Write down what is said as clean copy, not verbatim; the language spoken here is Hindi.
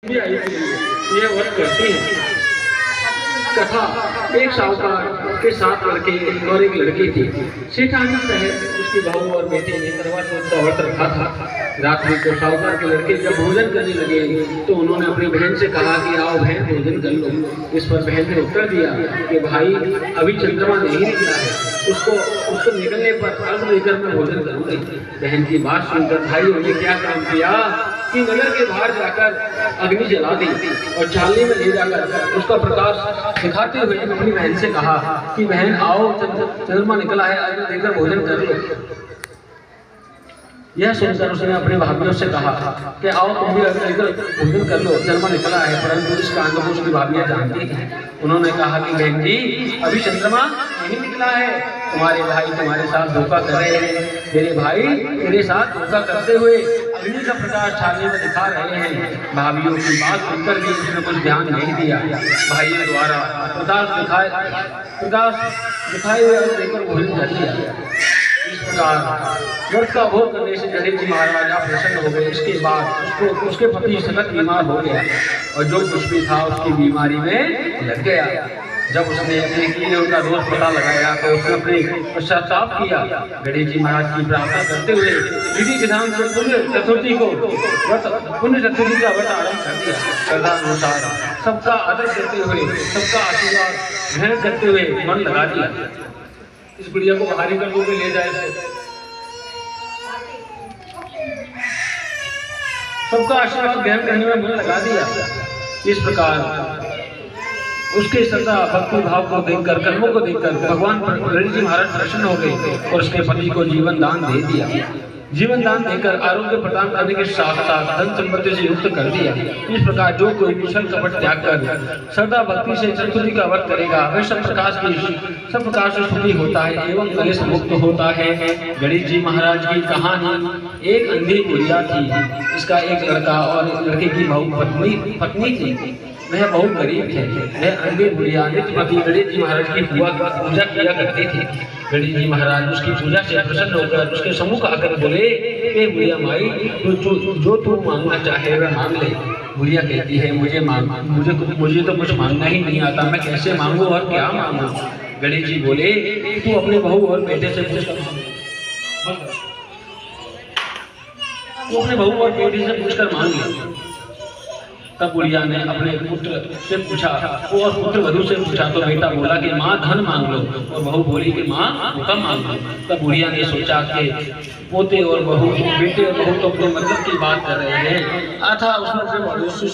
भी आई थी, ये वर्क करती है। कथा एक साहूकार के 7 लड़के और एक लड़की थी। सेठानी शहर उसकी बहू और बेटे ने करवा चौथ का व्रत रखा था। रात्रि को साहूकार के लड़के जब भोजन करने लगे तो उन्होंने अपनी बहन से कहा कि आओ बहन भोजन कर लो। इस पर बहन ने उत्तर दिया कि भाई अभी चंद्रमा नहीं निकला है, उसको निकलने पर अर्घ लेकर मैं भोजन करूंगी। बहन की बात सुनकर भाइयों ने क्या काम किया कि नगर के बाहर जाकर अग्नि जला दी और चालनी में ले जाकर उसका प्रकाश दिखाते हुए अपनी बहन से कहा कि बहन आओ चंद्रमा निकला है, अर्घ लेकर भोजन कर लो। यह सुनकर उसने अपने भाभीियों से कहा कि आओ तुम भी अर्घ लेकर भोजन कर लो, चंद्रमा निकला है। परंतु इस कांड को उसकी भाभीियां जानती थी। उन्होंने कहा कि बहन जी अभी चंद्रमा नहीं निकला है, तुम्हारे भाई तुम्हारे साथ धोखा कर रहे हैं। मेरे भाई तेरे साथ धोखा करते हुए अग्नि का प्रकाश छाने में दिखा रहे हैं। भाभीियों की बात सुनकर भी उसने कुछ ध्यान नहीं दिया। भाइयों द्वारा प्रकाश दिखाए हुए अर्घ लेकर भोजन कर लिया। इस प्रकार व्रत का भोग करने से गणेश जी महाराज प्रसन्न हो गए। इसके बाद उसके पति सतत बीमार हो गया और जो कुछ भी था उसकी बीमारी में लग गया। जब उसने अपने किए उनका रोज पता लगाया तो उसने अपने पश्चाताप किया। गणेश जी महाराज की प्रार्थना करते हुए विधि विधान से पुण्य चतुर्थी का व्रत आरंभ कर दिया। श्रद्धानुसार सबका आदर करते हुए, सबका आशीर्वाद ग्रहण करते हुए मन लगा दिया। इस गुड़िया को बाहर निकल के ले जाए, सबका आशीर्वाद ग्रहण करने में मन लगा दिया। इस प्रकार उसके श्रद्धा भक्ति भाव को देखकर, कर्मों को देखकर भगवान गणेश जी महाराज प्रसन्न हो गए और उसके पति को जीवन दान दे दिया। जीवन दान देकर आरोग्य प्रदान करने के साथ साथ धन संपत्ति से युक्त कर दिया। इस प्रकार जो कोई विषम कपट त्याग कर श्रद्धा भक्ति से चतुर्थी का व्रत करेगा वह सब प्रकार से सुखी होता है एवं कलेश मुक्त होता है। गणेश जी महाराज की कहानी। एक अंधी बुढ़िया थी, इसका एक लड़का और लड़के की पत्नी थी। वह बहुत गरीब थे। वह अंधी बुढ़िया नित्यप्रति गणेश जी महाराज की पूजा किया करती थी। गणेश जी महाराज उसकी पूजा से प्रसन्न होकर उसके सम्मुख आकर बोले, ए बुढ़िया माई, जो तू मांगना चाहे वह मांग ले। बुढ़िया कहती है मुझे तो कुछ मांगना ही नहीं आता, मैं कैसे मांगू और क्या मांगू। गणेश जी बोले, तू अपने बहू और बेटे से पूछकर मांग ले। तब बुढ़िया ने अपने पुत्र से पूछा और पुत्र वधू से पूछा तो बेटा बोला कि माँ धन मांग लो और बहू बोली कि माँ हुक्म मांग लो। तब बुढ़िया ने सोचा कि पोते और बहू, बेटे और बहू तो अपने मतलब की बात कर रहे हैं। अतः उसने अपने से